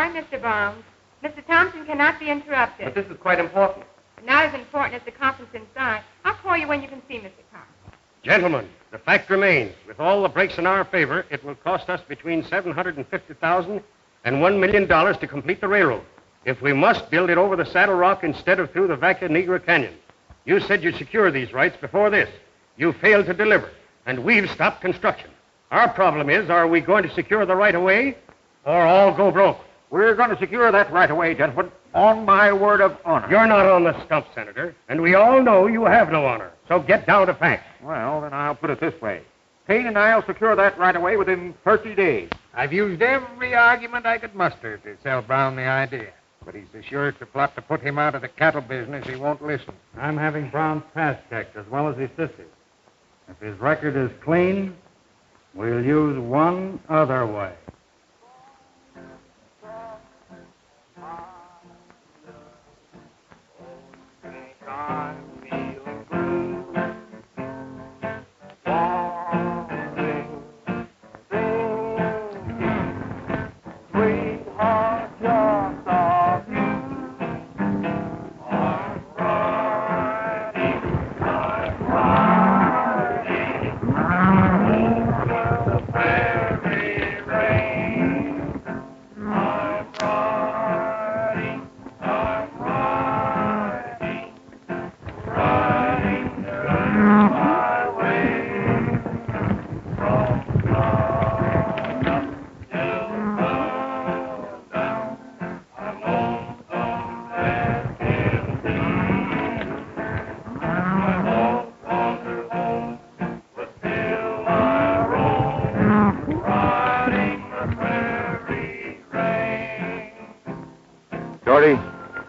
time, Mr. Barnes. Mr. Thompson cannot be interrupted. But this is quite important. Not as important as the conference inside. I'll call you when you can see Mr. Thompson. Gentlemen, the fact remains, with all the breaks in our favor, it will cost us between $750,000 and $1 million to complete the railroad. If we must build it over the Saddle Rock instead of through the Vaca Negra Canyon. You said you'd secure these rights before this. You failed to deliver, and we've stopped construction. Our problem is, are we going to secure the right of way, or all go broke? We're going to secure that right away, gentlemen, on my word of honor. You're not on the stump, Senator, and we all know you have no honor. So get down to facts. Well, then I'll put it this way. Payne and I'll secure that right away within 30 days. I've used every argument I could muster to sell Brown the idea. But he's so sure it's a plot to put him out of the cattle business, he won't listen. I'm having Brown's past checked as well as his sister's. If his record is clean, we'll use one other way.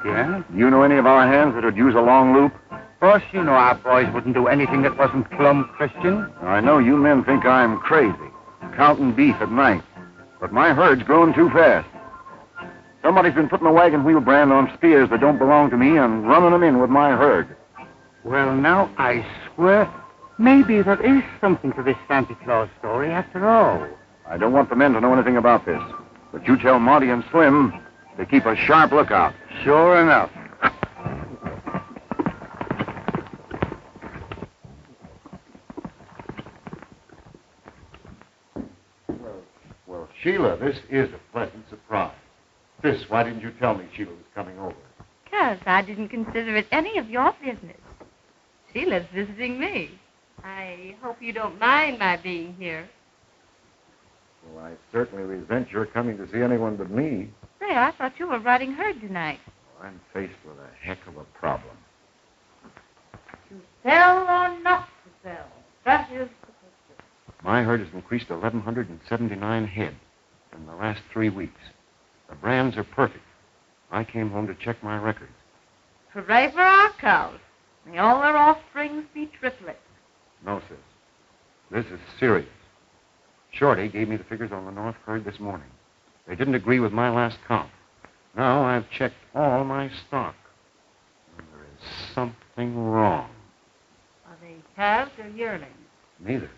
Yeah? You know any of our hands that would use a long loop? Of course, you know our boys wouldn't do anything that wasn't plumb Christian. I know you men think I'm crazy, counting beef at night. But my herd's growing too fast. Somebody's been putting a wagon wheel brand on steers that don't belong to me and running them in with my herd. Well, now, I swear, maybe there is something to this Santa Claus story after all. I don't want the men to know anything about this. But you tell Monty and Slim to keep a sharp lookout. Sure enough. Well, Sheila, this is a pleasant surprise. Sis, why didn't you tell me Sheila was coming over? Because I didn't consider it any of your business. Sheila's visiting me. I hope you don't mind my being here. Well, I certainly resent your coming to see anyone but me. Say, I thought you were riding herd tonight. Well, I'm faced with a heck of a problem. To sell or not to sell? That is the question. My herd has increased to 1,179 head in the last 3 weeks. The brands are perfect. I came home to check my records. Hooray for our cows. May all their offsprings be triplets. No, sis. This is serious. Shorty gave me the figures on the North herd this morning. They didn't agree with my last count. Now I've checked all my stock. And there is something wrong. Are they calves or yearlings? Neither.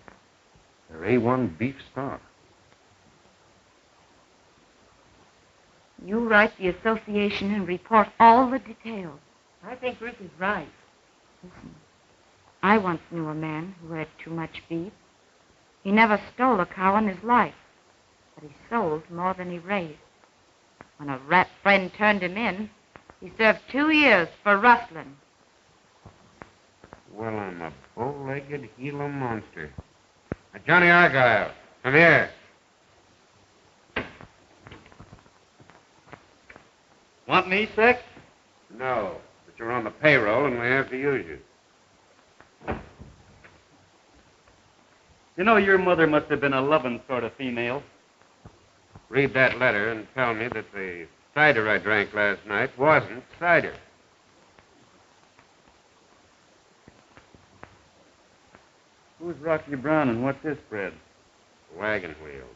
They're A1 beef stock. You write the association and report all the details. I think Ruth is right. Listen, I once knew a man who had too much beef. He never stole a cow in his life, but he sold more than he raised. When a rat friend turned him in, he served 2 years for rustling. Well, I'm a bow-legged Gila monster. Now, Johnny Argyle, come here. Want me, Six? No, but you're on the payroll and we have to use you. You know, your mother must have been a loving sort of female. Read that letter and tell me that the cider I drank last night wasn't cider. Who's Rocky Brown and what's this spread? Wagon wheel.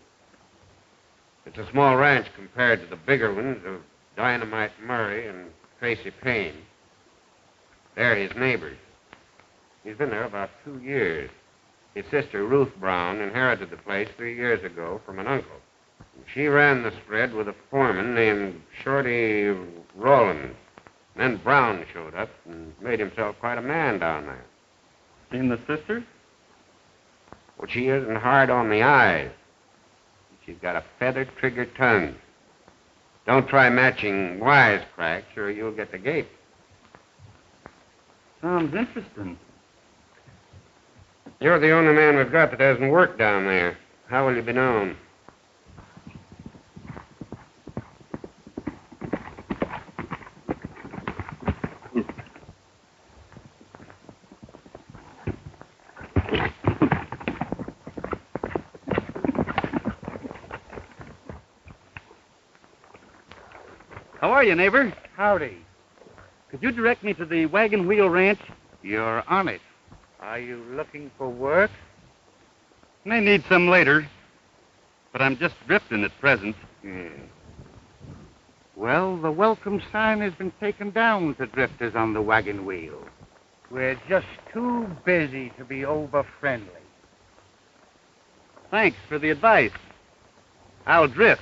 It's a small ranch compared to the bigger ones of Dynamite Murray and Tracy Payne. They're his neighbors. He's been there about 2 years. His sister, Ruth Brown, inherited the place 3 years ago from an uncle. She ran the spread with a foreman named Shorty Rollins. Then Brown showed up and made himself quite a man down there. Seen the sisters? Well, she isn't hard on the eyes. She's got a feather-trigger tongue. Don't try matching wisecracks or you'll get the gate. Sounds interesting. You're the only man we've got that doesn't work down there. How will you be known? How are you, neighbor? Howdy. Could you direct me to the Wagon Wheel Ranch? You're on it. Are you looking for work? May need some later, but I'm just drifting at present. Yeah. Well, the welcome sign has been taken down to drifters on the wagon wheel. We're just too busy to be over-friendly. Thanks for the advice. I'll drift.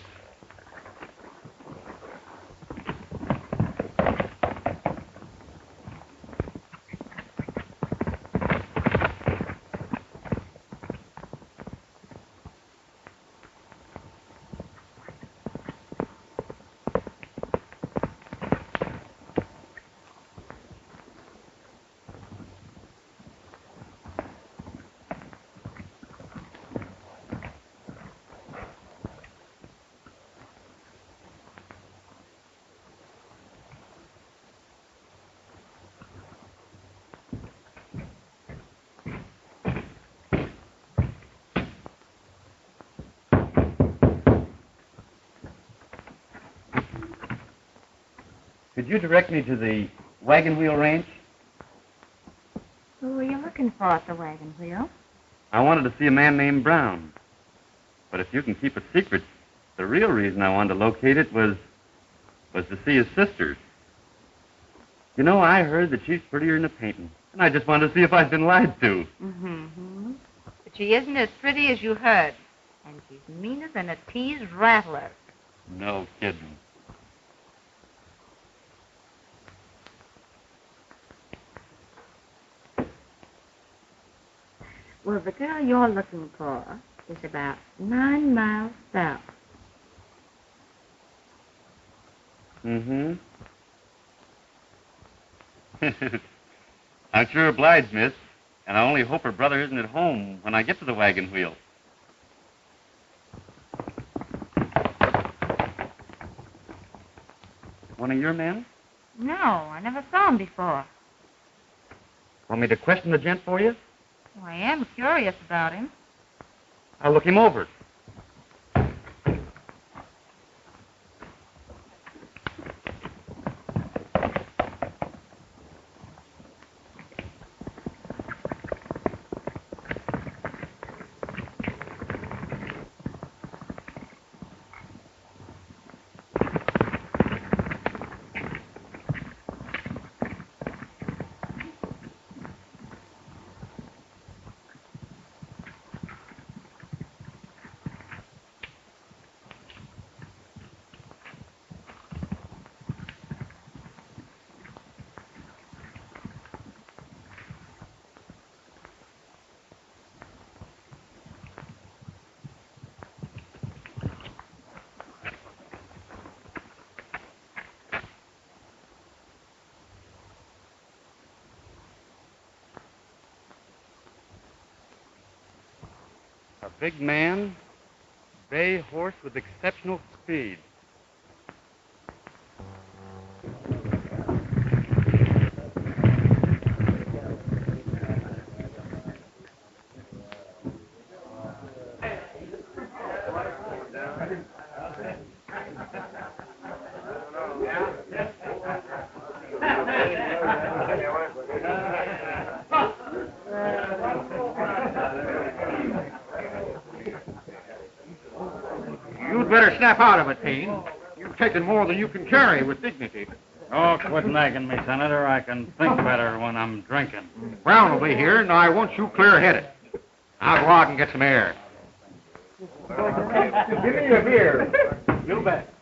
Could you direct me to the Wagon Wheel Ranch? Who were you looking for at the wagon wheel? I wanted to see a man named Brown. But if you can keep it secret, the real reason I wanted to locate it was to see his sisters. You know, I heard that she's prettier than a painting, and I just wanted to see if I'd been lied to. Mm-hmm. But she isn't as pretty as you heard, and she's meaner than a teased rattler. No kidding. Well, the girl you're looking for is about 9 miles south. Mm-hmm. I'm sure obliged, miss, and I only hope her brother isn't at home when I get to the wagon wheel. One of your men? No, I never saw him before. Want me to question the gent for you? Well, I am curious about him. I'll look him over. A big man, bay horse with exceptional speed. You'd better snap out of it, Payne. You've taken more than you can carry with dignity. Oh, quit nagging me, Senator. I can think better when I'm drinking. Brown will be here, and I want you clear-headed. I'll go out and get some air. Give me a beer. You bet.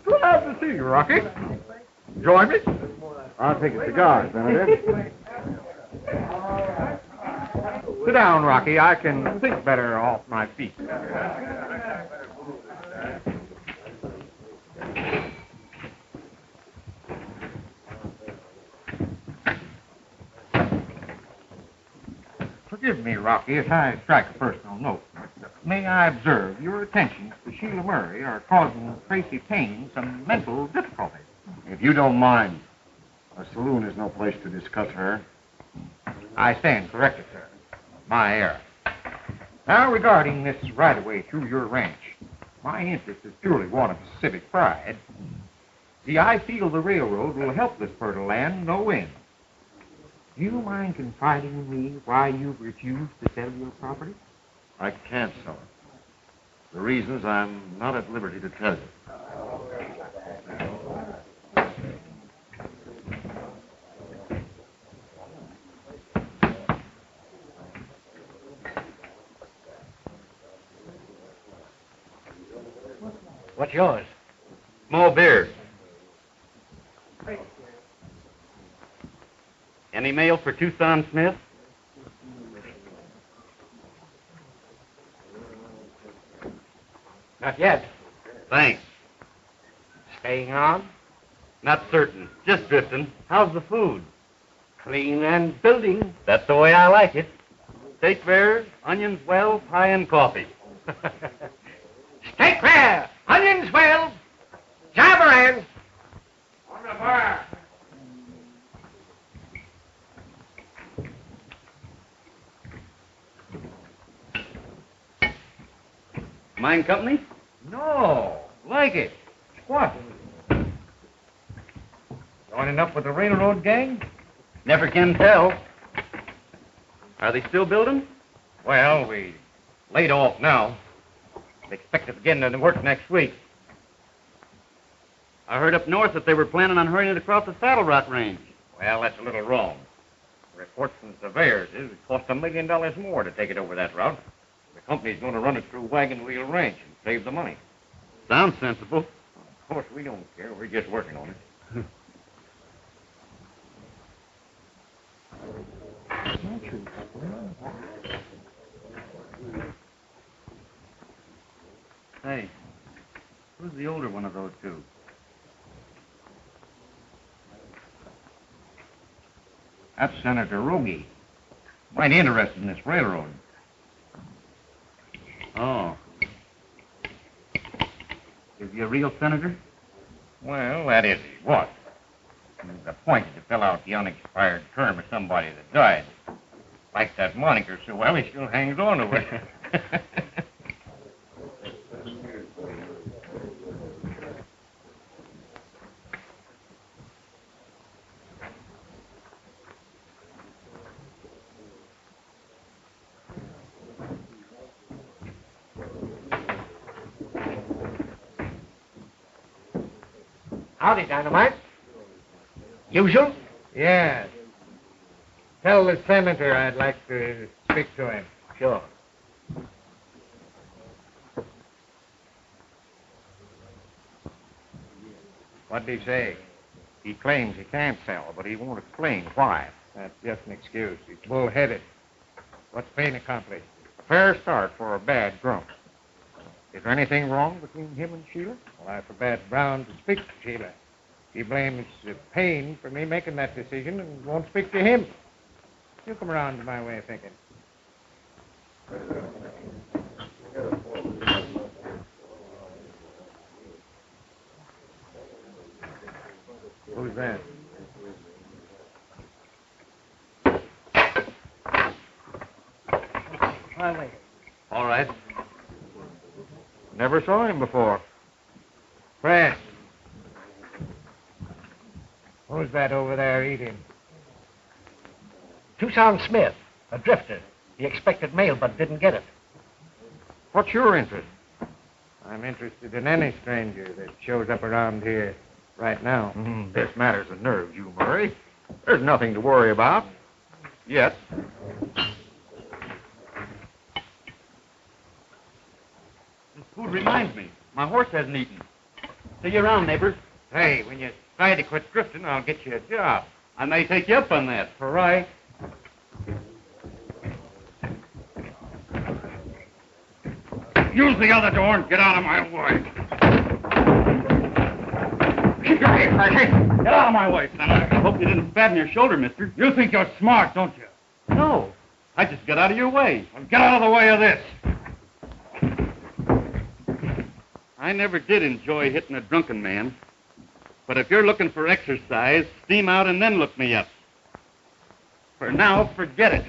Glad to see you, Rocky. Join me? I'll take a cigar, Senator. Sit down, Rocky. I can think better off my feet. Forgive me, Rocky, if I strike a personal note. May I observe your attentions to Sheila Murray are causing Tracy Payne some mental difficulty. If you don't mind, a saloon is no place to discuss her. I stand corrected, sir. My error. Now, regarding this right-of-way through your ranch, my interest is purely one of civic pride. See, I feel the railroad will help this fertile land no end. Do you mind confiding in me why you've refused to sell your property? I can't sell it. The reasons I'm not at liberty to tell you. What's yours? Small beer. Any mail for Tucson Smith? Not yet. Thanks. Staying on? Not certain. Just drifting. How's the food? Clean and building. That's the way I like it. Steak rare, onions well, pie and coffee. Steak rare, onions well, jabberan. On the bar. Mine company? No. Like it. What? Joining up with the railroad gang? Never can tell. Are they still building? Well, we laid off now. They expect to begin the work next week. I heard up north that they were planning on hurrying it across the Saddle Rock Range. Well, that's a little wrong. Reports from surveyors is it cost $1 million more to take it over that route. The company's going to run it through Wagon Wheel Ranch and save the money. Sounds sensible. Of course, we don't care. We're just working on it. Hey, who's the older one of those two? That's Senator Roggie. Mighty interested in this railroad. Oh. Is he a real senator? Well, that is he was. He was appointed to fill out the unexpired term of somebody that died. Like that moniker so well, he still hangs on to it. Howdy, Dynamite. Usual? Yes. Tell the senator I'd like to speak to him. Sure. What'd he say? He claims he can't sell, but he won't explain why. That's just an excuse. He's bull-headed. What's Payne accomplished? A fair start for a bad grump. Is there anything wrong between him and Sheila? Well, I forbade Brown to speak to Sheila. He blames Payne for me making that decision and won't speak to him. You come around to my way of thinking. Who's that? My way. All right. Never saw him before. Fred. Who's that over there eating? Tucson Smith, a drifter. He expected mail but didn't get it. What's your interest? I'm interested in any stranger that shows up around here right now. This matters of nerves, you Murray. There's nothing to worry about. Yet. This food reminds me. My horse hasn't eaten. See you around, neighbors. Hey, when you try to quit drifting, I'll get you a job. I may take you up on that. All right. Use the other door and get out of my way. Get out of my way, son. I hope you didn't stab in your shoulder, mister. You think you're smart, don't you? No. I just got out of your way. Well, get out of the way of this. I never did enjoy hitting a drunken man. But if you're looking for exercise, steam out and then look me up. For now, forget it.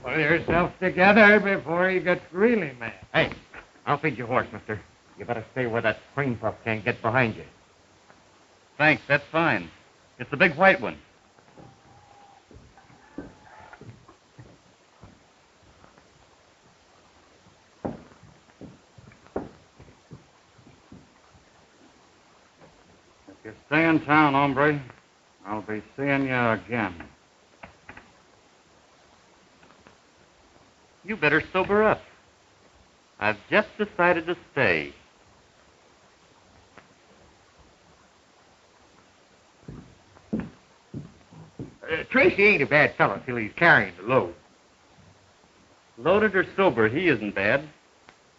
Pull yourself together before he gets really mad. Hey, I'll feed your horse, mister. You better stay where that cream puff can't get behind you. Thanks, that's fine. It's the big white one. If you stay in town, hombre, I'll be seeing you again. You better sober up. I've just decided to stay. Tracy ain't a bad fellow till he's carrying the load. Loaded or sober, he isn't bad.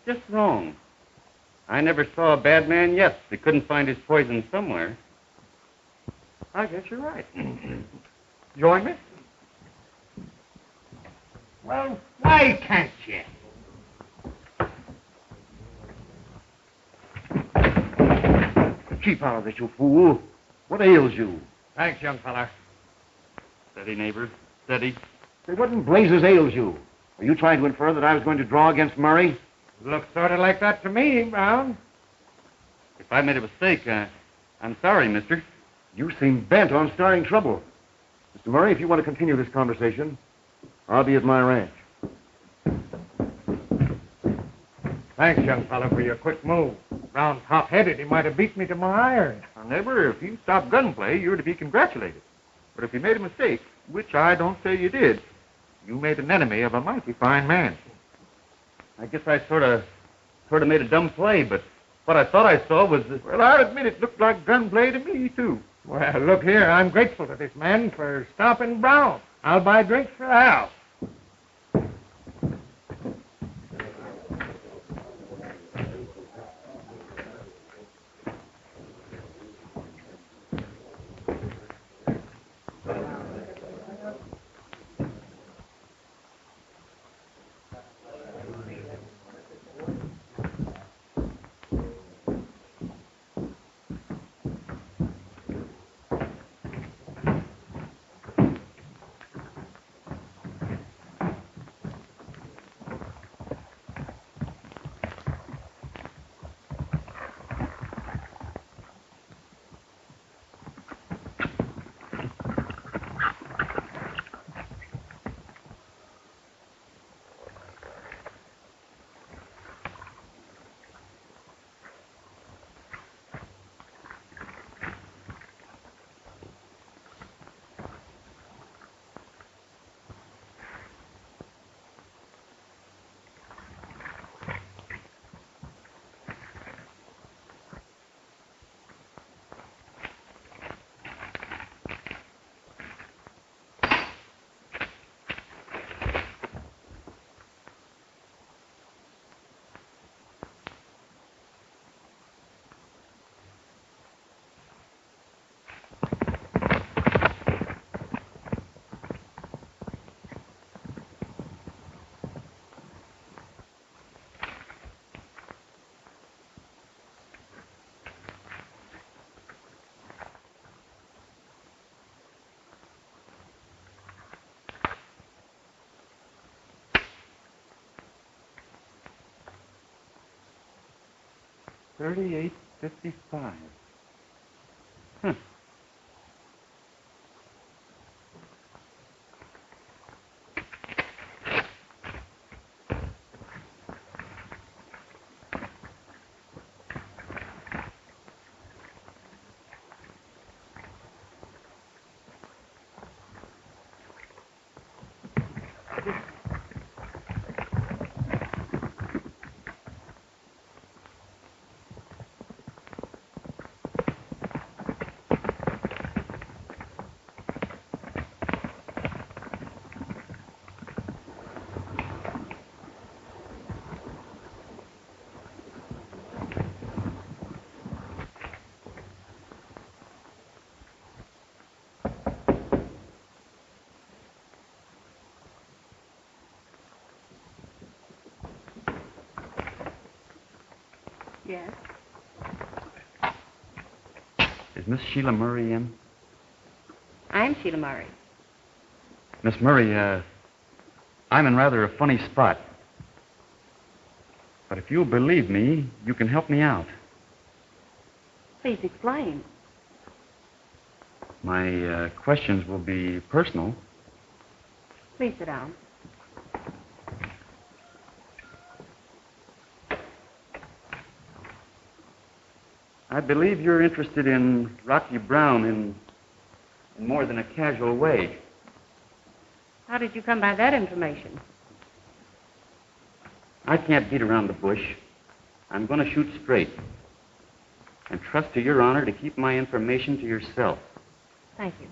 Just wrong. I never saw a bad man yet that couldn't find his poison somewhere. I guess you're right. Join me? Well, why can't you? Keep out of this, you fool. What ails you? Thanks, young fella. Steady, neighbor. Steady. Say, what in blazes ails you? Are you trying to infer that I was going to draw against Murray? Looks sort of like that to me, Brown. If I made a mistake, I'm sorry, mister. You seem bent on starting trouble. Mr. Murray, if you want to continue this conversation, I'll be at my ranch. Thanks, young fella, for your quick move. Brown's hot-headed. He might have beat me to my iron. Now, neighbor, if you stopped gunplay, you're to be congratulated. But if you made a mistake, which I don't say you did, you made an enemy of a mighty fine man. I guess I sort of made a dumb play, but what I thought I saw was... Well, I'll admit it looked like gunplay to me, too. Well, look here. I'm grateful to this man for stopping Brown. I'll buy drinks for the house. $38.55. Huh. Yes. Is Miss Sheila Murray in? I'm Sheila Murray. Miss Murray, I'm in rather a funny spot. But if you'll believe me, you can help me out. Please explain. My questions will be personal. Please sit down. I believe you're interested in Rocky Brown in more than a casual way. How did you come by that information? I can't beat around the bush. I'm going to shoot straight. And trust to your honor to keep my information to yourself. Thank you.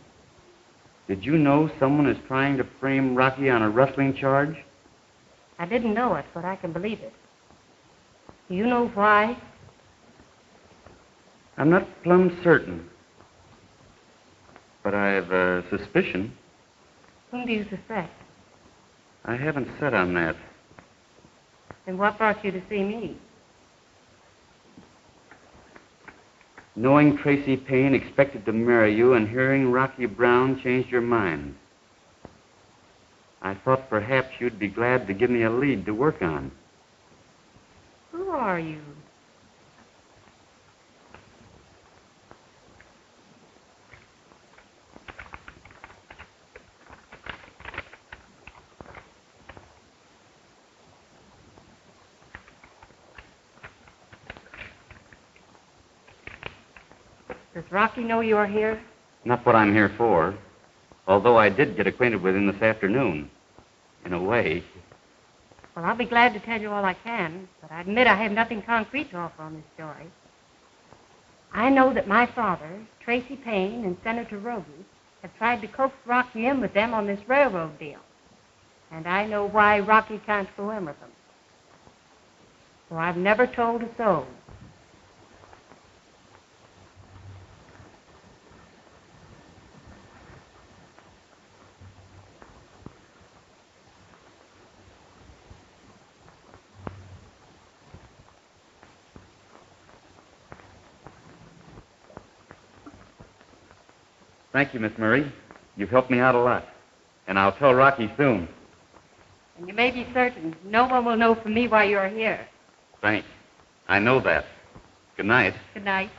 Did you know someone is trying to frame Rocky on a rustling charge? I didn't know it, but I can believe it. Do you know why? I'm not plumb certain. But I've a suspicion. Whom do you suspect? I haven't said on that. Then what brought you to see me? Knowing Tracy Payne expected to marry you and hearing Rocky Brown changed your mind. I thought perhaps you'd be glad to give me a lead to work on. Who are you? Does Rocky know you are here? Not what I'm here for. Although I did get acquainted with him this afternoon. In a way. Well, I'll be glad to tell you all I can, but I admit I have nothing concrete to offer on this story. I know that my father, Tracy Payne, and Senator Roggie have tried to coax Rocky in with them on this railroad deal. And I know why Rocky can't go in with them. So I've never told a soul. Thank you, Miss Murray. You've helped me out a lot. And I'll tell Rocky soon. And you may be certain no one will know from me why you're here. Thanks. I know that. Good night. Good night.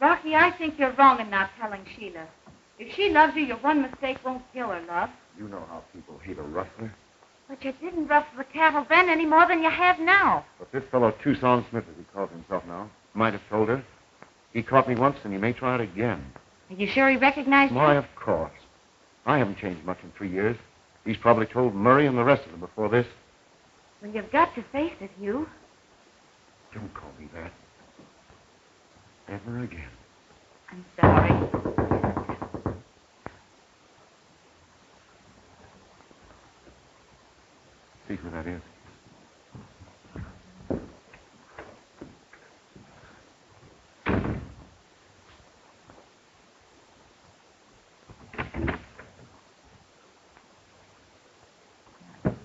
Rocky, I think you're wrong in not telling Sheila. If she loves you, your one mistake won't kill her, love. You know how people hate a rustler. But you didn't rustle the cattle then any more than you have now. But this fellow Tucson Smith, as he calls himself now, might have told her. He caught me once, and he may try it again. Are you sure he recognized Why, you? of course. I haven't changed much in 3 years. He's probably told Murray and the rest of them before this. Well, you've got to face it, Hugh. Don't call me that. Ever again. I'm sorry. See who that is.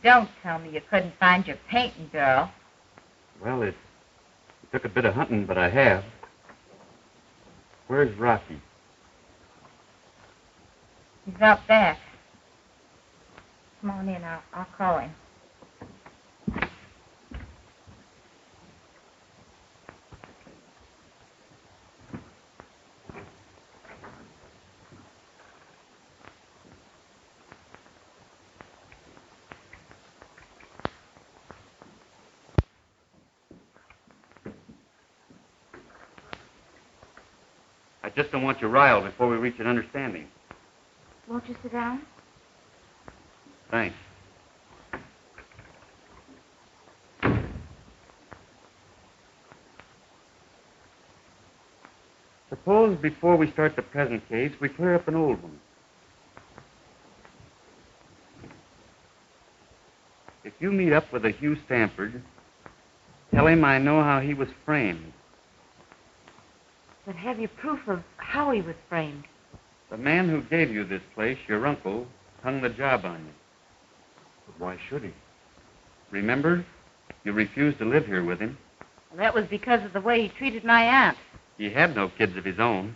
Don't tell me you couldn't find your painting girl. Well, it took a bit of hunting, but I have. Where's Rocky? He's out back. Come on in, I'll call him. I just don't want you riled before we reach an understanding. Won't you sit down? Thanks. Suppose before we start the present case, we clear up an old one. If you meet up with a Hugh Stanford, tell him I know how he was framed. But have you proof of how he was framed? The man who gave you this place, your uncle, hung the job on you. But why should he? Remember? You refused to live here with him. Well, that was because of the way he treated my aunt. He had no kids of his own.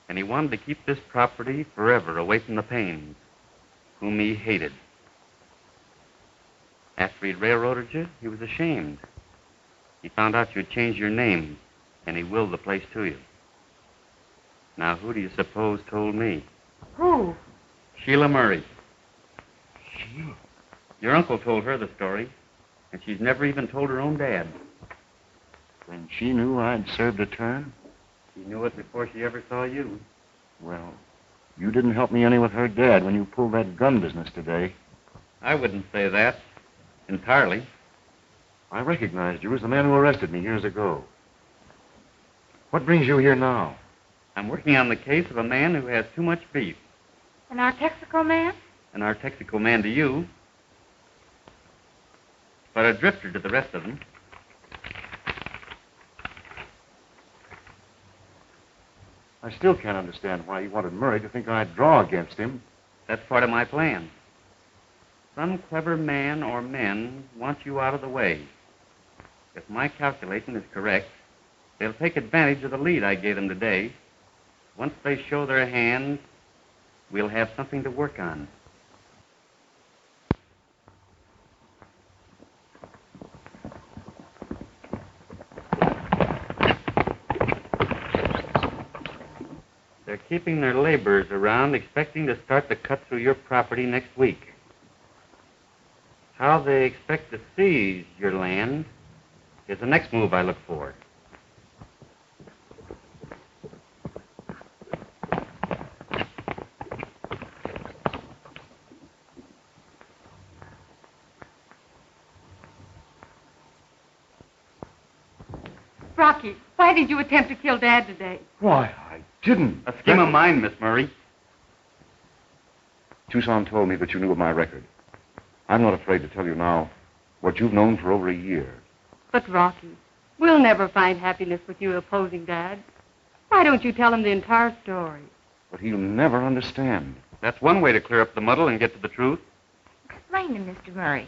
And he wanted to keep this property forever away from the Paynes, whom he hated. After he'd railroaded you, he was ashamed. He found out you'd changed your name, and he willed the place to you. Now, who do you suppose told me? Who? Sheila Murray. Sheila? Your uncle told her the story, and she's never even told her own dad. Then she knew I'd served a turn? She knew it before she ever saw you. Well, you didn't help me any with her dad when you pulled that gun business today. I wouldn't say that. Entirely. I recognized you as the man who arrested me years ago. What brings you here now? I'm working on the case of a man who has too much beef. An Artexico man? An Artexico man to you, but a drifter to the rest of them. I still can't understand why you wanted Murray to think I'd draw against him. That's part of my plan. Some clever man or men want you out of the way. If my calculation is correct, they'll take advantage of the lead I gave them today. Once they show their hand, we'll have something to work on. They're keeping their laborers around, expecting to start the cut through your property next week. How they expect to seize your land is the next move I look for. Rocky, why did you attempt to kill Dad today? Why, I didn't. A scheme of mine, Miss Murray. Tucson told me that you knew of my record. I'm not afraid to tell you now what you've known for over a year. But, Rocky, we'll never find happiness with you opposing Dad. Why don't you tell him the entire story? But he'll never understand. That's one way to clear up the muddle and get to the truth. Explain to Mr. Murray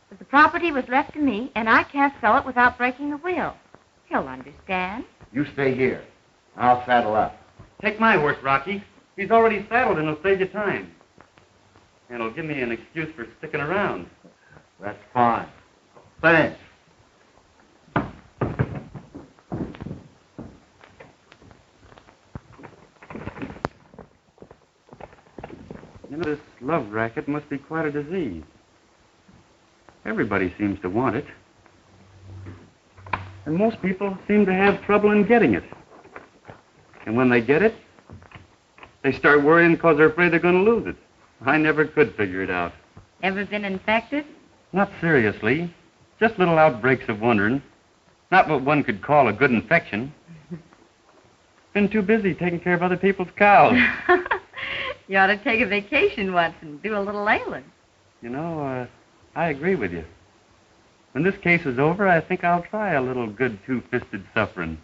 that the property was left to me, and I can't sell it without breaking the will. He'll understand. You stay here. I'll saddle up. Take my horse, Rocky. He's already saddled and he'll save you time. And it'll give me an excuse for sticking around. That's fine. Thanks. You know, this love racket must be quite a disease. Everybody seems to want it. And most people seem to have trouble in getting it. And when they get it, they start worrying because they're afraid they're going to lose it. I never could figure it out. Ever been infected? Not seriously. Just little outbreaks of wondering. Not what one could call a good infection. Been too busy taking care of other people's cows. You ought to take a vacation once and do a little ailing. You know, I agree with you. When this case is over, I think I'll try a little good two-fisted suffering.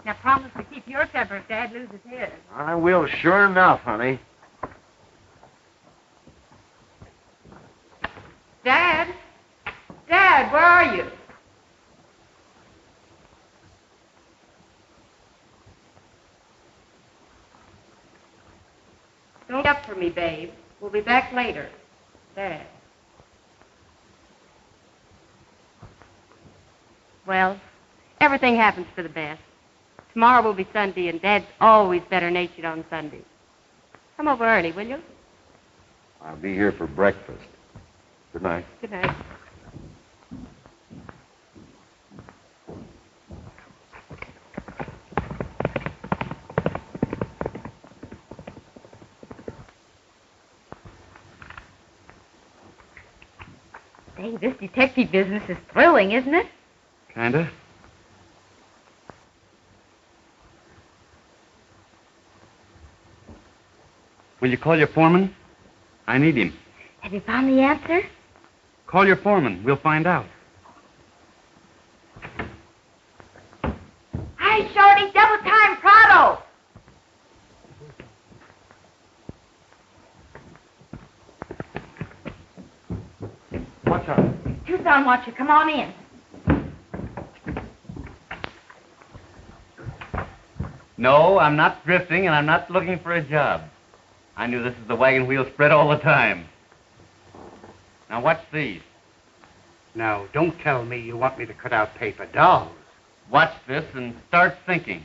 Now promise to keep your temper if Dad loses his. I will, sure enough, honey. Dad? Dad, where are you? Don't get up for me, babe. We'll be back later. Dad. Well, Everything happens for the best. Tomorrow will be Sunday, and Dad's always better-natured on Sunday. Come over early, will you? I'll be here for breakfast. Good night. Good night. Say, this detective business is thrilling, isn't it? Kinda. Will you call your foreman? I need him. Have you found the answer? Call your foreman. We'll find out. Hi, Shorty, double time, Prado! What's up? Tucson wants you. Come on in. No, I'm not drifting, and I'm not looking for a job. I knew this is the wagon wheel spread all the time. Now, what's these? Now, don't tell me you want me to cut out paper dolls. Watch this and start thinking.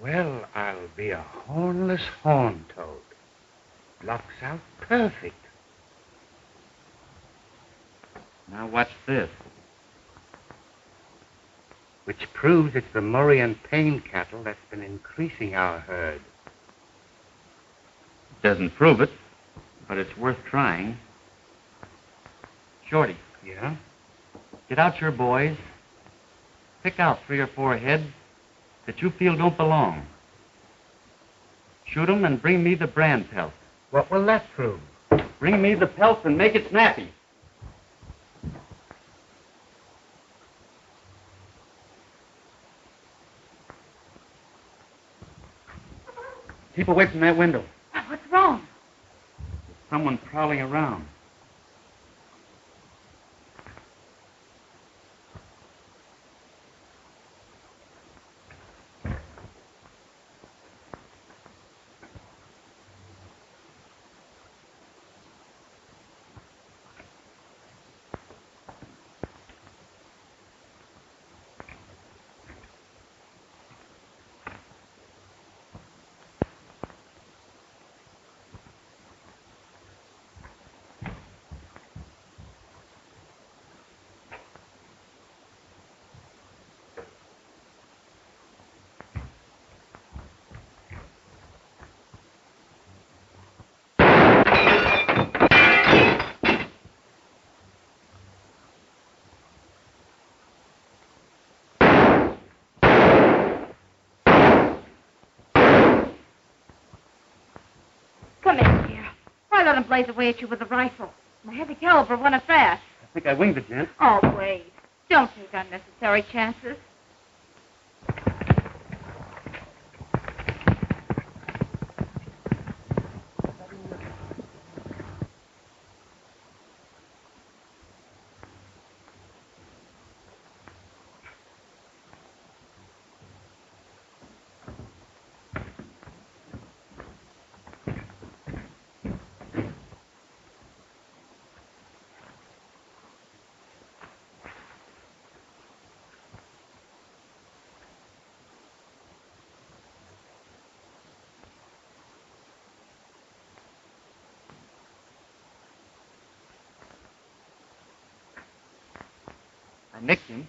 Well, I'll be a hornless horn toad. Blocks out perfect. Now, what's this? Which proves it's the Murray and Payne cattle that's been increasing our herd. Doesn't prove it, but it's worth trying. Shorty. Yeah? Get out your boys. Pick out 3 or 4 heads that you feel don't belong. Shoot 'em and bring me the brand pelt. What will that prove? Bring me the pelt and make it snappy. Keep away from that window. What's wrong? There's someone prowling around. Come in here. Why let him blaze away at you with a rifle? A heavy caliber won it fast. I think I winged the gent. Oh, wait. Don't take unnecessary chances. I nicked him.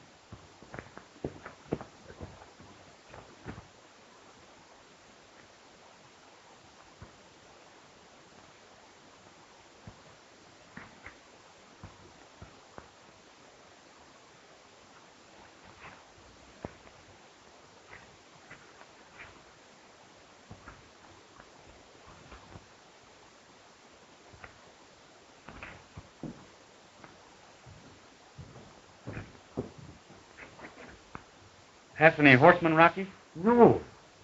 Have any horsemen, Rocky? No.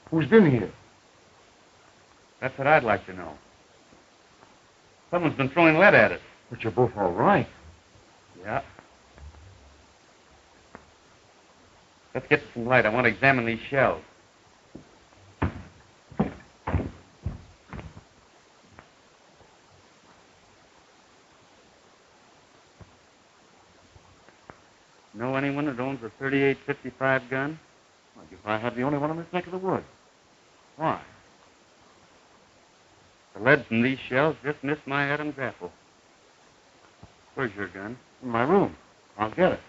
Who's been here? That's what I'd like to know. Someone's been throwing lead at us. But you're both all right. Yeah. Let's get some light. I want to examine these shells. Know anyone that owns a 38-55 gun? I guess I have the only one in this neck of the woods. Why? The lead from these shells just missed my Adam's apple. Where's your gun? In my room. I'll get it.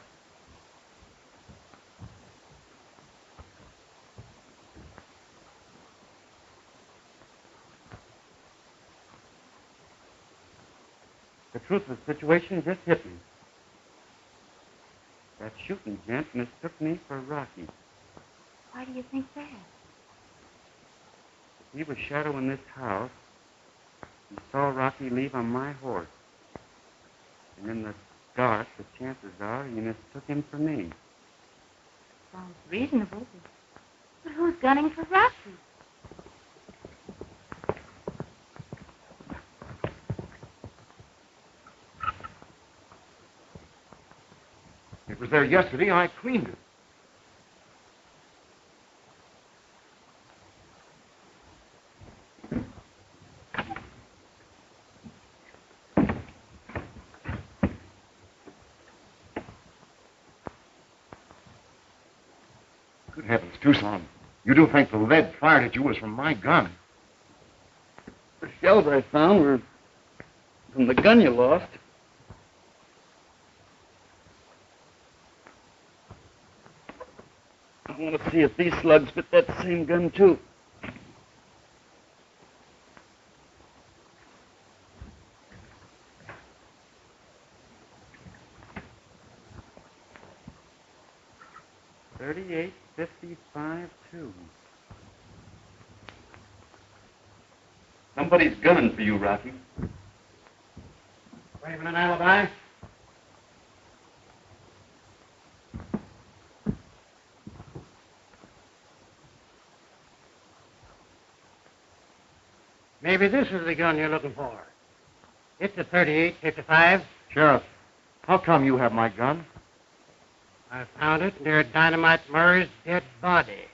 The truth of the situation just hit me. That shooting gent mistook me for Rocky. Why do you think that? He was shadowing this house. He saw Rocky leave on my horse. And in the dark, the chances are he mistook him for me. Sounds reasonable. But who's gunning for Rocky? It was there yesterday. I cleaned it. Good heavens, Tucson. You do think the lead fired at you was from my gun? The shells I found were from the gun you lost. I want to see if these slugs fit that same gun, too. .38, 55, 2. Somebody's gunning for you, Rocky. Claiming an alibi? Maybe this is the gun you're looking for. It's a 38-55. Sheriff, how come you have my gun? I found it near Dynamite Murray's dead body.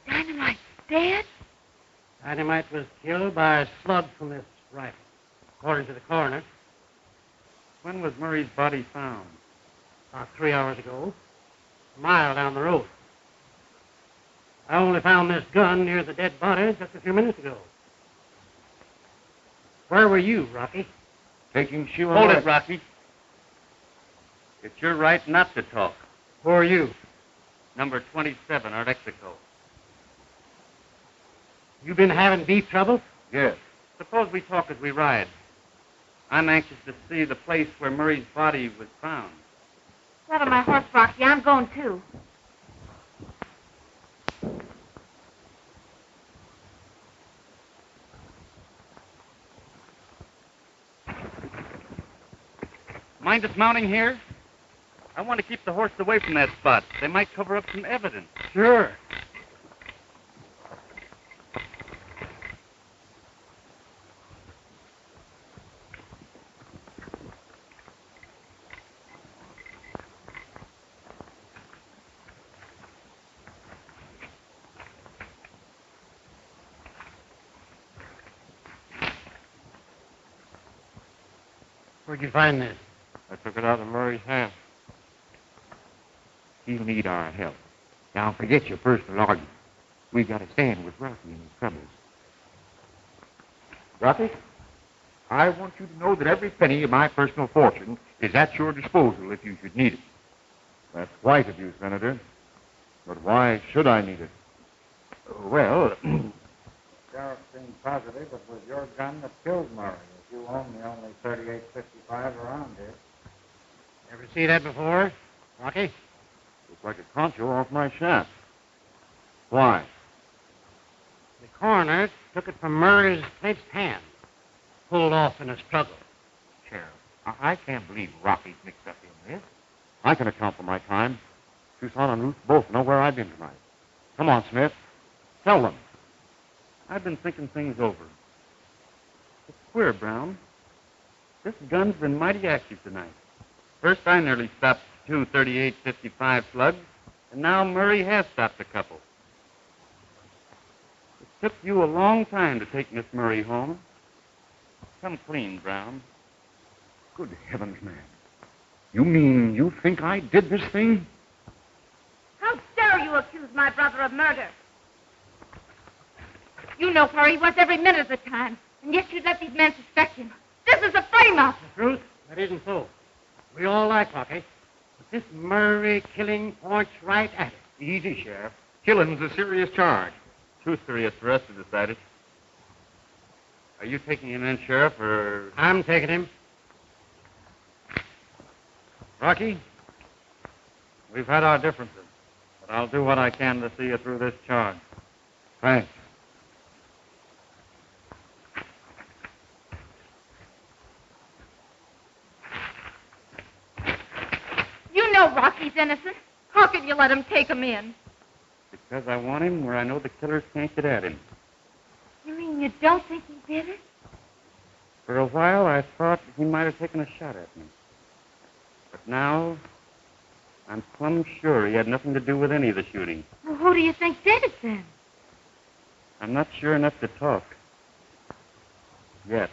Dynamite's dead? Dynamite was killed by a slug from this rifle, according to the coroner. When was Murray's body found? About 3 hours ago, a mile down the road. I only found this gun near the dead body just a few minutes ago. Where were you, Rocky? Taking Sheila. Hold it, Rocky. It's your right not to talk. Who are you? Number 27, Art Mexico. You been having beef trouble? Yes. Suppose we talk as we ride. I'm anxious to see the place where Murray's body was found. Get on my horse, Rocky. I'm going too. Mind dismounting here? I want to keep the horse away from that spot. They might cover up some evidence. Sure. Where'd you find this? I took it out of Murray's hand. He'll need our help. Now, forget your personal argument. We got to stand with Rocky in his troubles. Rocky, I want you to know that every penny of my personal fortune is at your disposal if you should need it. That's white of you, Senator. But why should I need it? Well, Sheriff seemed positive it was your gun that killed Murray. If you own the only 38-55 around here. Ever see that before, Rocky? looks like a concho off my shaft. Why? The coroner took it from Murray's clenched hand, pulled off in a struggle. Sheriff, I can't believe Rocky's mixed up in this. I can account for my time. Tucson and Ruth both know where I've been tonight. Come on, Smith. Tell them. I've been thinking things over. It's queer, Brown. This gun's been mighty active tonight. First, I nearly stopped 2 38-55 slugs, and now Murray has stopped a couple. It took you a long time to take Miss Murray home. Come clean, Brown. Good heavens, man. You mean you think I did this thing? How dare you accuse my brother of murder? You know where he was every minute of the time, and yet you let these men suspect him. This is a frame-up. Truth, that isn't so. We all like Roggie, but this Murray killing points right at it. Easy, Sheriff. Killing's a serious charge. Too serious for us to decide it. Are you taking him in, Sheriff, or... I'm taking him. Rocky, we've had our differences, but I'll do what I can to see you through this charge. Thanks. You know Rocky's innocent. How can you let him take him in? Because I want him where I know the killers can't get at him. You mean you don't think he did it? For a while, I thought he might have taken a shot at me. But now, I'm plumb sure he had nothing to do with any of the shooting. Well, who do you think did it then? I'm not sure enough to talk. Yet.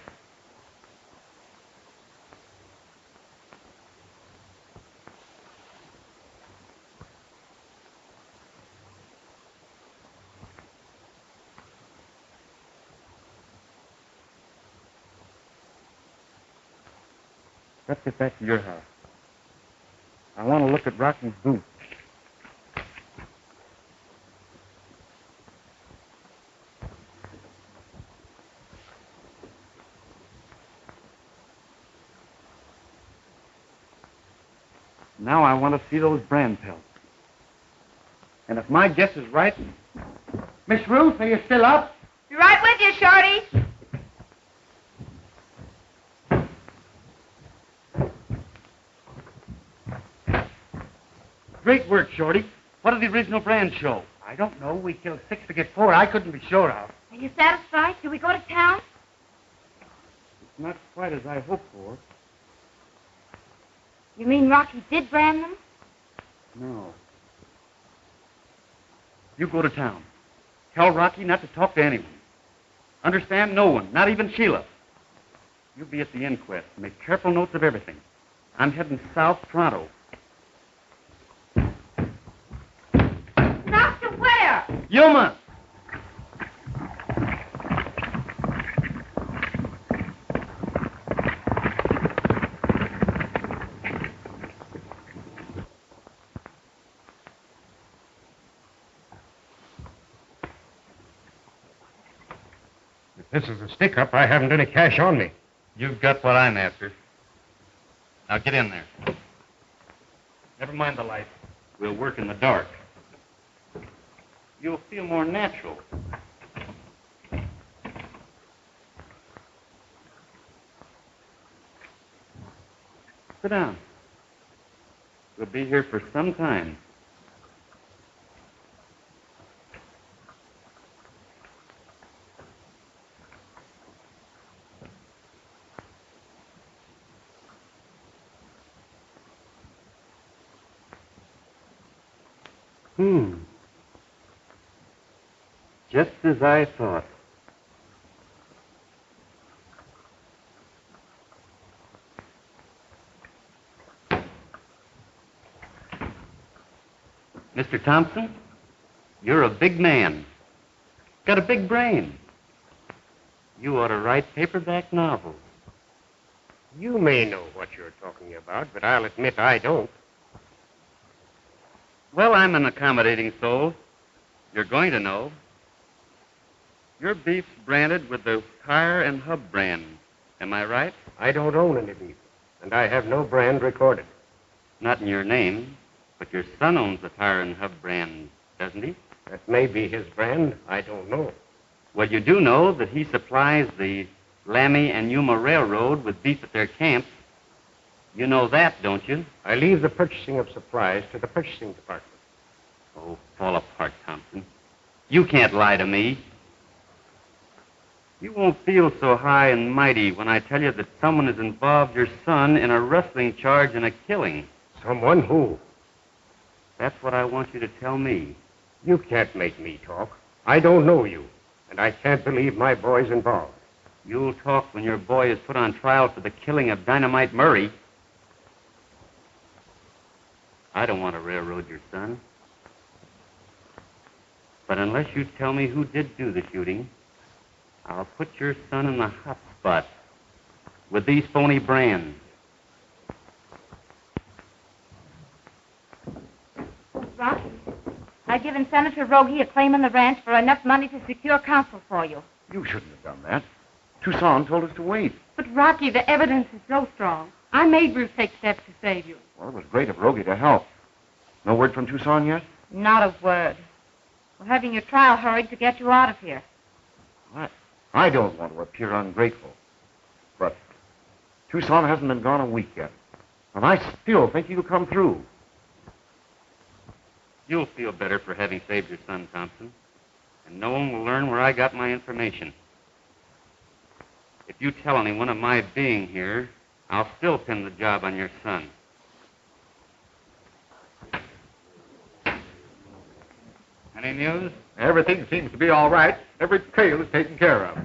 Let's get back to your house. I want to look at Rocky's boots. Now I want to see those brand pelts. And if my guess is right... Miss Ruth, are you still up? Be right with you, Shorty. Great work, Shorty. What did the original brand show? I don't know. We killed 6 to get 4. I couldn't be sure of. Are you satisfied? Do we go to town? It's not quite as I hoped for. You mean Rocky did brand them? No. You go to town. Tell Rocky not to talk to anyone. Understand? No one, not even Sheila. You'll be at the inquest. Make careful notes of everything. I'm heading south Toronto. South to where? Yuma! If this is a stick-up, I haven't any cash on me. You've got what I'm after. Now get in there. Never mind the light. We'll work in the dark. You'll feel more natural. Sit down. We'll be here for some time. Just as I thought. Mr. Thompson, you're a big man. Got a big brain. You ought to write paperback novels. You may know what you're talking about, but I'll admit I don't. Well, I'm an accommodating soul. You're going to know. Your beef's branded with the tire and hub brand. Am I right? I don't own any beef, and I have no brand recorded. Not in your name, but your son owns the tire and hub brand, doesn't he? That may be his brand. I don't know. Well, you do know that he supplies the Laramie and Yuma Railroad with beef at their camps. You know that, don't you? I leave the purchasing of supplies to the purchasing department. Oh, fall apart, Thompson. You can't lie to me. You won't feel so high and mighty when I tell you that someone has involved your son in a rustling charge and a killing. Someone who? That's what I want you to tell me. You can't make me talk. I don't know you, and I can't believe my boy's involved. You'll talk when your boy is put on trial for the killing of Dynamite Murray. I don't want to railroad your son. But unless you tell me who did do the shooting, I'll put your son in the hot spot with these phony brands. Rocky, I've given Senator Roggie a claim on the ranch for enough money to secure counsel for you. You shouldn't have done that. Tucson told us to wait. But, Rocky, the evidence is so strong. I made Ruth take steps to save you. Well, it was great of Roggie to help. No word from Tucson yet? Not a word. We're having your trial hurried to get you out of here. I don't want to appear ungrateful. But Tucson hasn't been gone a week yet. And I still think he'll come through. You'll feel better for having saved your son, Thompson. And no one will learn where I got my information. If you tell anyone of my being here, I'll still pin the job on your son. Any news? Everything seems to be all right. Every trail is taken care of.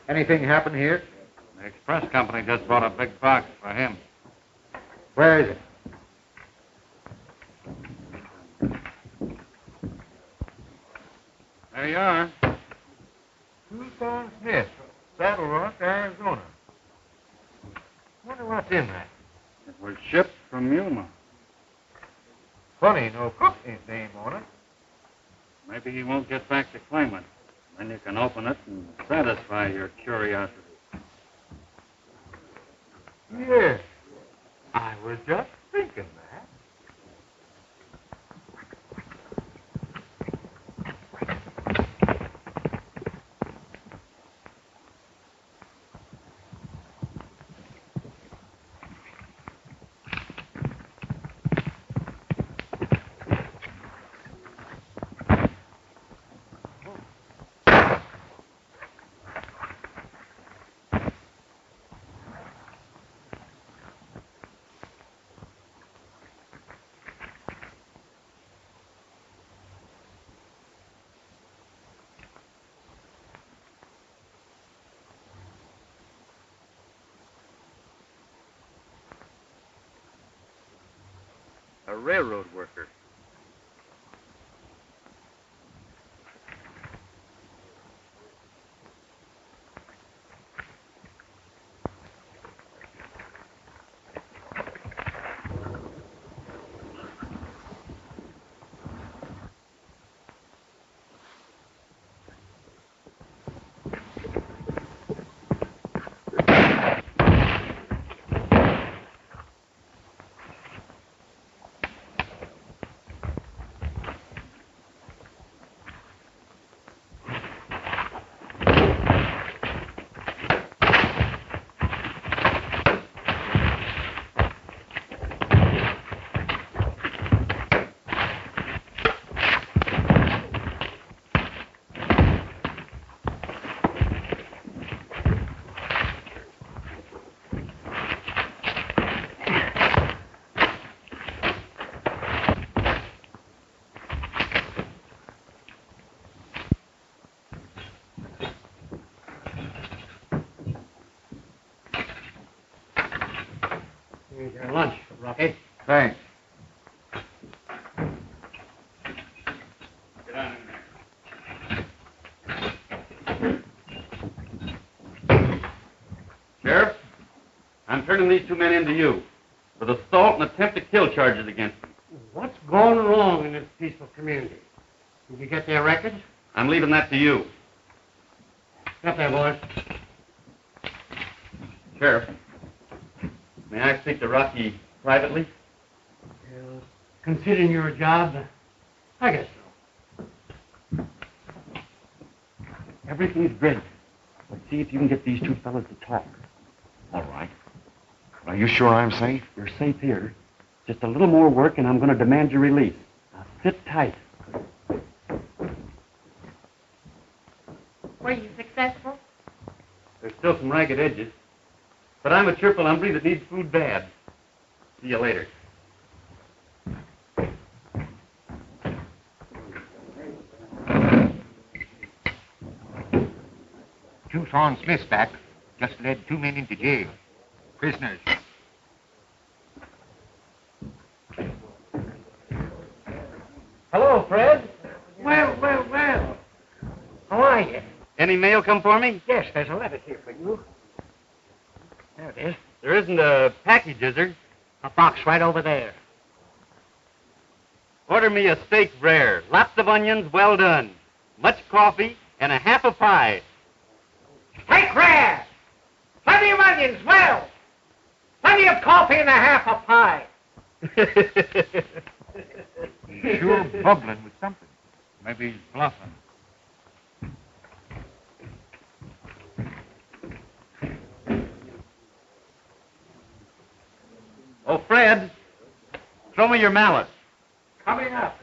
Anything happen here? The express company just bought a big box for him. Where is it? There you are. Tucson Smith, Saddle Rock, Arizona. Wonder what's in that. It was shipped from Yuma. Funny, no company's name on it. Maybe he won't get back to claim it. Then you can open it and satisfy your curiosity. Yes. I was just thinking that. A railroad worker. Here's your lunch, Rocky. Thanks. Get on in there. Sheriff, I'm turning these two men into you with assault and attempt to kill charges against them. What's going wrong in this peaceful community? Did you get their records? I'm leaving that to you. Up there, boys. Sheriff, may I speak to Rocky privately? Well, considering your job, I guess so. Everything's great. But see if you can get these two fellas to talk. All right. Are you sure I'm safe? You're safe here. Just a little more work and I'm going to demand your release. Now sit tight. Were you successful? There's still some ragged edges. But I'm a cheerful hombre that needs food bad. See you later. Tucson Smith's back. Just led 2 men into jail. Prisoners. Hello, Fred. Well. How are you? Any mail come for me? Yes, there's a letter here for you. There it is. There isn't a package, is there? A box right over there. Order me a steak rare, lots of onions, well done, much coffee, and a half a pie. Steak rare! Plenty of onions, well! Plenty of coffee and a half a pie. He's sure bubbling with something. Maybe he's bluffing. Oh, Fred, throw me your mallet. Coming up.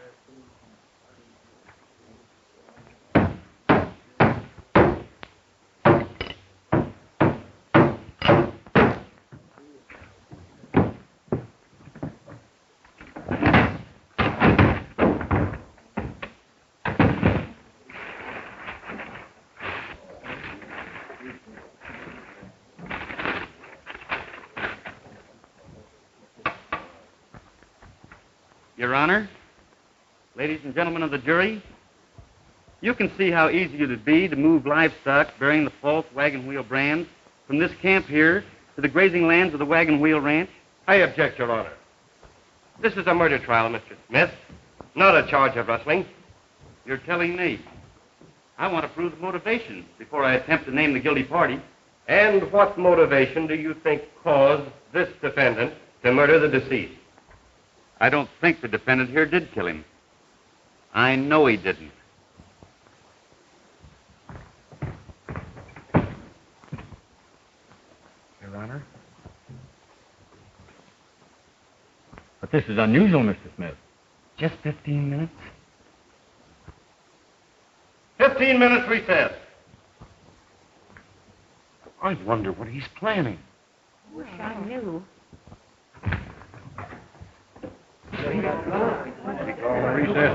Your Honor, ladies and gentlemen of the jury, you can see how easy it would be to move livestock bearing the false wagon wheel brand from this camp here to the grazing lands of the Wagon Wheel Ranch. I object, Your Honor. This is a murder trial, Mr. Smith, not a charge of rustling. You're telling me. I want to prove the motivation before I attempt to name the guilty party. And what motivation do you think caused this defendant to murder the deceased? I don't think the defendant here did kill him. I know he didn't. Your Honor. But this is unusual, Mr. Smith. Just 15 minutes? 15 minutes recess. I wonder what he's planning. Wish I knew. Recess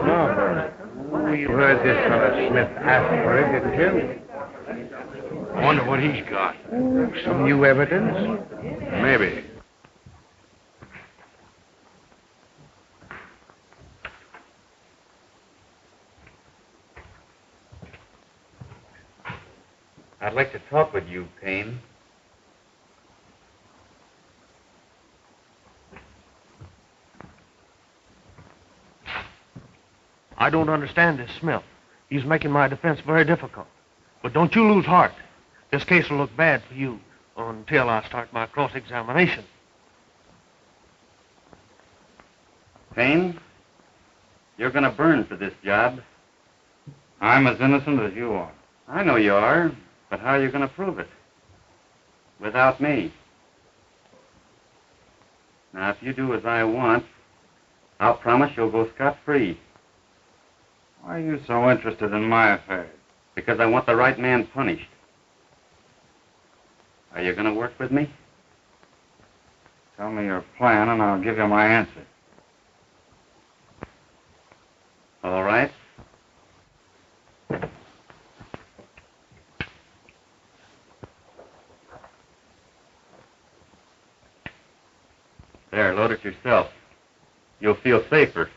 now, Bergen. You heard this fellow Smith ask for it, didn't you? I wonder what he's got. Some new evidence? Maybe. I'd like to talk with you, Payne. I don't understand this Smith. He's making my defense very difficult. But don't you lose heart. This case will look bad for you until I start my cross-examination. Payne, you're going to burn for this job. I'm as innocent as you are. I know you are, but how are you going to prove it? Without me. Now, if you do as I want, I'll promise you'll go scot-free. Why are you so interested in my affairs? Because I want the right man punished. Are you going to work with me? Tell me your plan and I'll give you my answer. All right. There, load it yourself. You'll feel safer.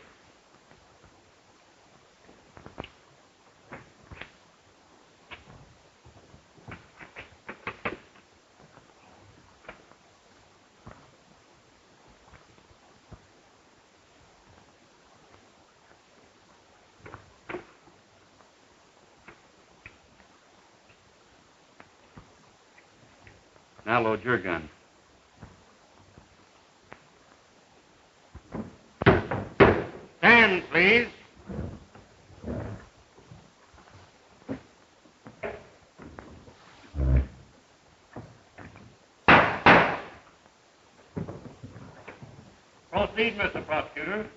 Now load your gun. Stand, please. Proceed, Mr. Prosecutor.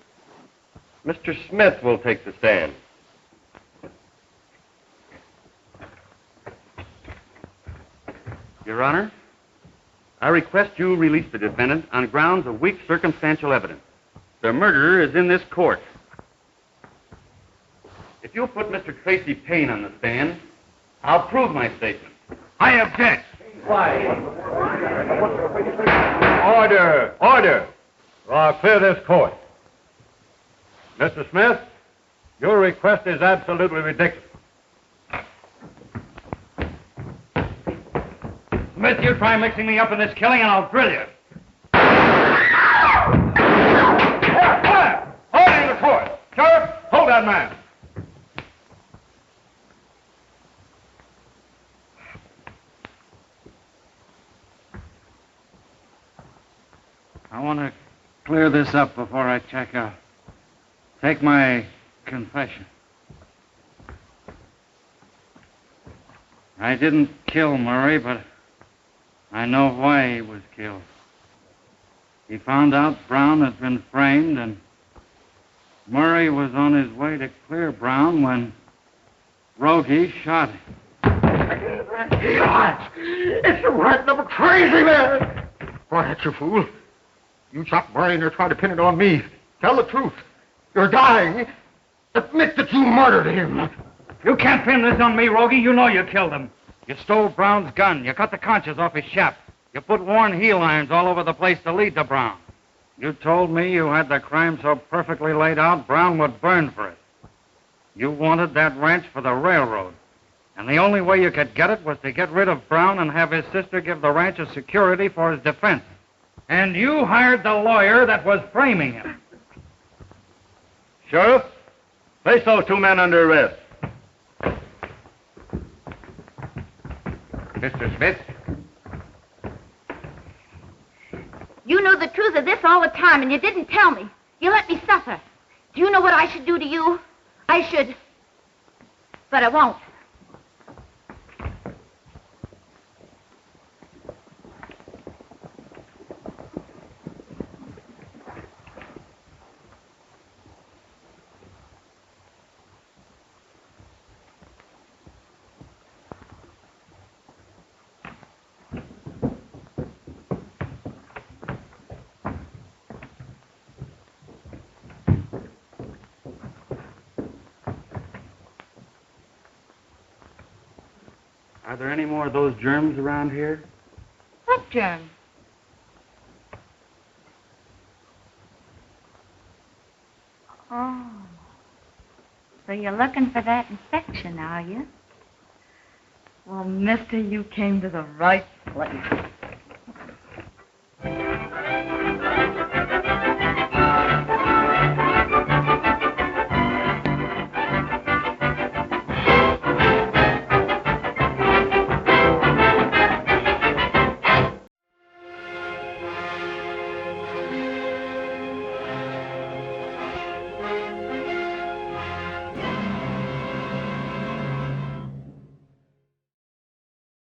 Mr. Smith will take the stand. Your Honor, I request you release the defendant on grounds of weak circumstantial evidence. The murderer is in this court. If you'll put Mr. Tracy Payne on the stand, I'll prove my statement. I object. Why? Order! Order! I'll clear this court. Mr. Smith, Your request is absolutely ridiculous. Smith, you try mixing me up in this killing and I'll drill you. Hold him to court. Sheriff, hold that man. I want to clear this up before I check out. Take my confession. I didn't kill Murray, but I know why he was killed. He found out Brown had been framed, and Murray was on his way to clear Brown when Roggie shot him. It's the writing of a crazy man. Quiet, you fool. You shot Murray and you're trying to pin it on me. Tell the truth. You're dying. Admit that you murdered him. You can't pin this on me, Roggie. You know you killed him. You stole Brown's gun. You cut the conches off his shaft. You put worn heel irons all over the place to lead to Brown. You told me you had the crime so perfectly laid out, Brown would burn for it. You wanted that ranch for the railroad. And the only way you could get it was to get rid of Brown and have his sister give the ranch as security for his defense. And you hired the lawyer that was framing him. Sheriff, place those two men under arrest. Mr. Smith? You knew the truth of this all the time, and you didn't tell me. You let me suffer. Do you know what I should do to you? I should. But I won't. Are there any more of those germs around here? What germ? Oh. So you're looking for that infection, are you? Well, mister, you came to the right place.